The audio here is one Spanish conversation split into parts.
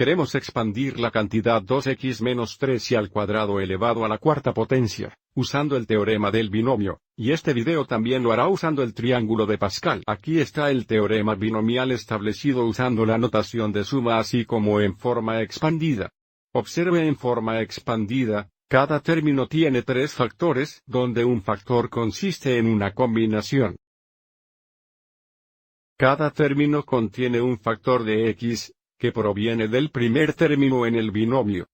Queremos expandir la cantidad 2x menos 3y al cuadrado elevado a la cuarta potencia, usando el teorema del binomio, y este video también lo hará usando el triángulo de Pascal. Aquí está el teorema binomial establecido usando la notación de suma así como en forma expandida. Observe en forma expandida, cada término tiene tres factores, donde un factor consiste en una combinación. Cada término contiene un factor de x, que proviene del primer término en el binomio.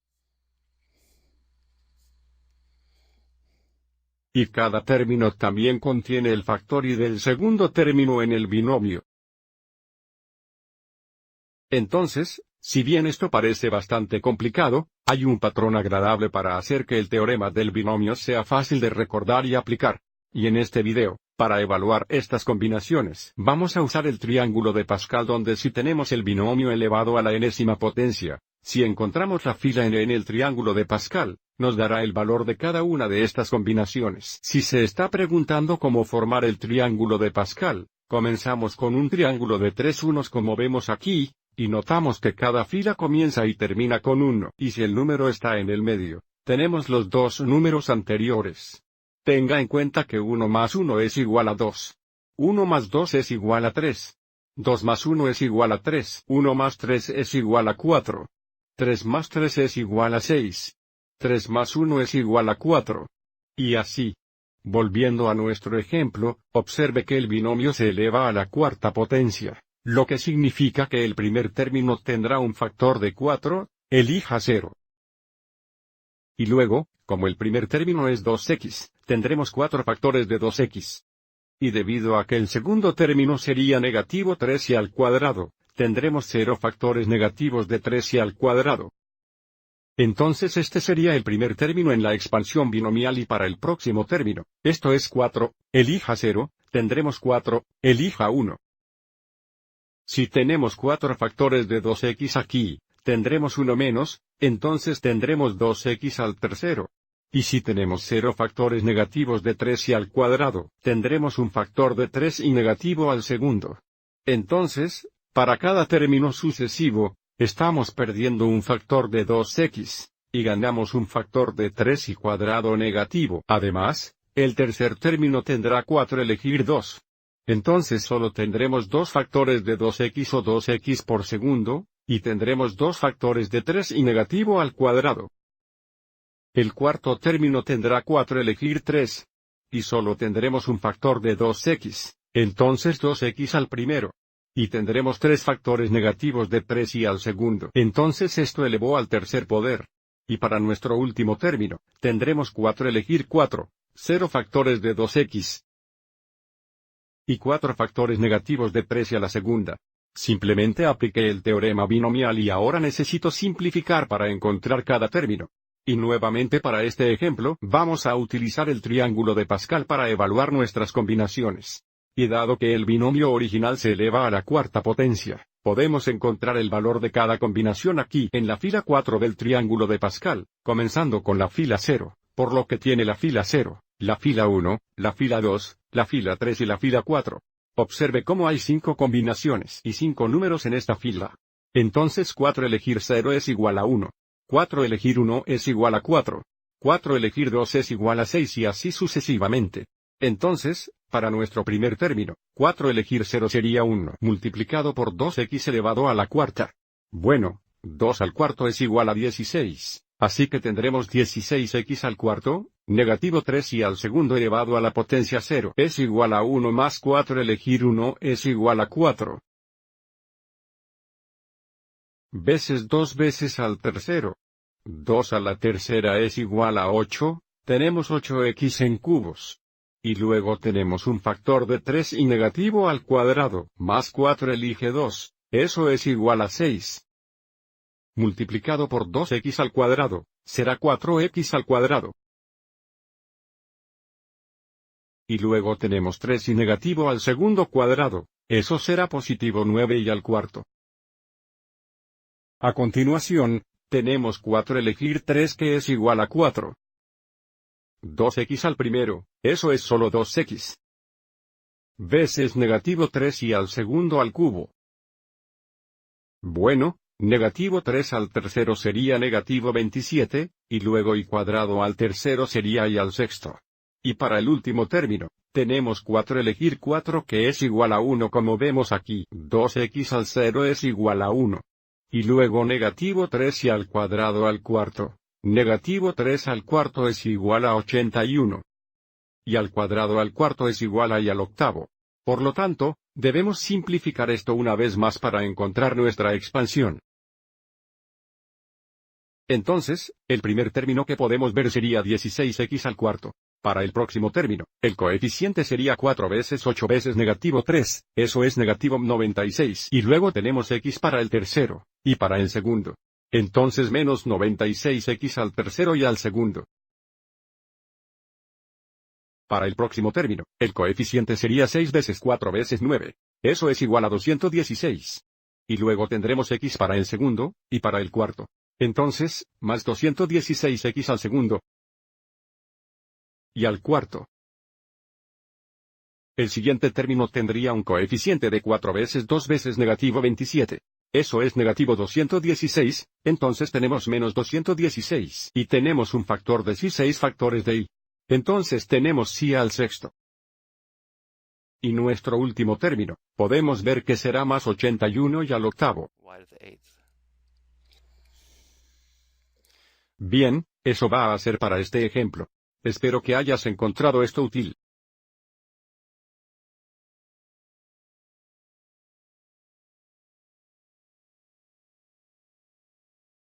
Y cada término también contiene el factor y del segundo término en el binomio. Entonces, si bien esto parece bastante complicado, hay un patrón agradable para hacer que el teorema del binomio sea fácil de recordar y aplicar. Y en este video, para evaluar estas combinaciones, vamos a usar el triángulo de Pascal donde si tenemos el binomio elevado a la enésima potencia, si encontramos la fila n en el triángulo de Pascal, nos dará el valor de cada una de estas combinaciones. Si se está preguntando cómo formar el triángulo de Pascal, comenzamos con un triángulo de tres unos como vemos aquí, y notamos que cada fila comienza y termina con 1. Y si el número está en el medio, tenemos los dos números anteriores. Tenga en cuenta que 1 más 1 es igual a 2. 1 más 2 es igual a 3. 2 más 1 es igual a 3. 1 más 3 es igual a 4. 3 más 3 es igual a 6. 3 más 1 es igual a 4. Y así. Volviendo a nuestro ejemplo, observe que el binomio se eleva a la cuarta potencia, lo que significa que el primer término tendrá un factor de 4, elija 0. Y luego, como el primer término es 2x, tendremos 4 factores de 2x. Y debido a que el segundo término sería negativo 3y al cuadrado, tendremos 0 factores negativos de 3y al cuadrado. Entonces este sería el primer término en la expansión binomial y para el próximo término, esto es 4, elija 0, tendremos 4, elija 1. Si tenemos 4 factores de 2x aquí, tendremos 1 menos, entonces tendremos 2x al tercero. Y si tenemos 0 factores negativos de 3y al cuadrado, tendremos un factor de 3 y negativo al segundo. Entonces, para cada término sucesivo, estamos perdiendo un factor de 2x, y ganamos un factor de 3 y cuadrado negativo. Además, el tercer término tendrá 4 elegir 2. Entonces solo tendremos 2 factores de 2x o 2x por segundo, y tendremos 2 factores de 3 y negativo al cuadrado. El cuarto término tendrá 4 elegir 3. Y solo tendremos un factor de 2x, entonces 2x al primero. Y tendremos 3 factores negativos de 3y al segundo. Entonces esto elevó al tercer poder. Y para nuestro último término, tendremos 4 elegir 4, 0 factores de 2x. Y 4 factores negativos de 3y a la segunda. Simplemente apliqué el teorema binomial y ahora necesito simplificar para encontrar cada término. Y nuevamente para este ejemplo, vamos a utilizar el triángulo de Pascal para evaluar nuestras combinaciones. Y dado que el binomio original se eleva a la cuarta potencia, podemos encontrar el valor de cada combinación aquí en la fila 4 del triángulo de Pascal, comenzando con la fila 0, por lo que tiene la fila 0, la fila 1, la fila 2, la fila 3 y la fila 4. Observe cómo hay 5 combinaciones y 5 números en esta fila. Entonces 4 elegir 0 es igual a 1. 4 elegir 1 es igual a 4. 4 elegir 2 es igual a 6 y así sucesivamente. Entonces, para nuestro primer término, 4 elegir 0 sería 1 multiplicado por 2x elevado a la cuarta. Bueno, 2 al cuarto es igual a 16, así que tendremos 16x al cuarto, negativo 3y al segundo elevado a la potencia 0 es igual a 1 más 4 elegir 1 es igual a 4. Veces 2 veces al tercero. 2 a la tercera es igual a 8, tenemos 8x en cubos. Y luego tenemos un factor de 3 y negativo al cuadrado, más 4 elige 2, eso es igual a 6. Multiplicado por 2x al cuadrado, será 4x al cuadrado. Y luego tenemos 3 y negativo al segundo cuadrado, eso será positivo 9 y al cuarto. A continuación, tenemos 4 elegir 3 que es igual a 4. 2x al primero, eso es solo 2x. Veces negativo 3 y al segundo al cubo. Bueno, Negativo 3 al tercero sería negativo 27, y luego y cuadrado al tercero sería y al sexto. Y para el último término, tenemos 4 elegir 4 que es igual a 1 como vemos aquí. 2x al 0 es igual a 1. Y luego negativo 3 y al cuadrado al cuarto. Negativo 3 al cuarto es igual a 81. Y al cuadrado al cuarto es igual a y al octavo. Por lo tanto, debemos simplificar esto una vez más para encontrar nuestra expansión. Entonces, el primer término que podemos ver sería 16x al cuarto. Para el próximo término, el coeficiente sería 4 veces 8 veces negativo 3, eso es negativo 96. Y luego tenemos x para el tercero, y para el segundo. Entonces menos 96x al tercero y al segundo. Para el próximo término, el coeficiente sería 6 veces 4 veces 9. Eso es igual a 216. Y luego tendremos x para el segundo, y para el cuarto. Entonces, más 216x al segundo. Y al cuarto. El siguiente término tendría un coeficiente de 4 veces 2 veces negativo 27. Eso es negativo 216, entonces tenemos menos 216. Y tenemos un factor de si 6 factores de y. Entonces tenemos si al sexto. Y nuestro último término, podemos ver que será más 81 y al octavo. Bien, eso va a ser para este ejemplo. Espero que hayas encontrado esto útil.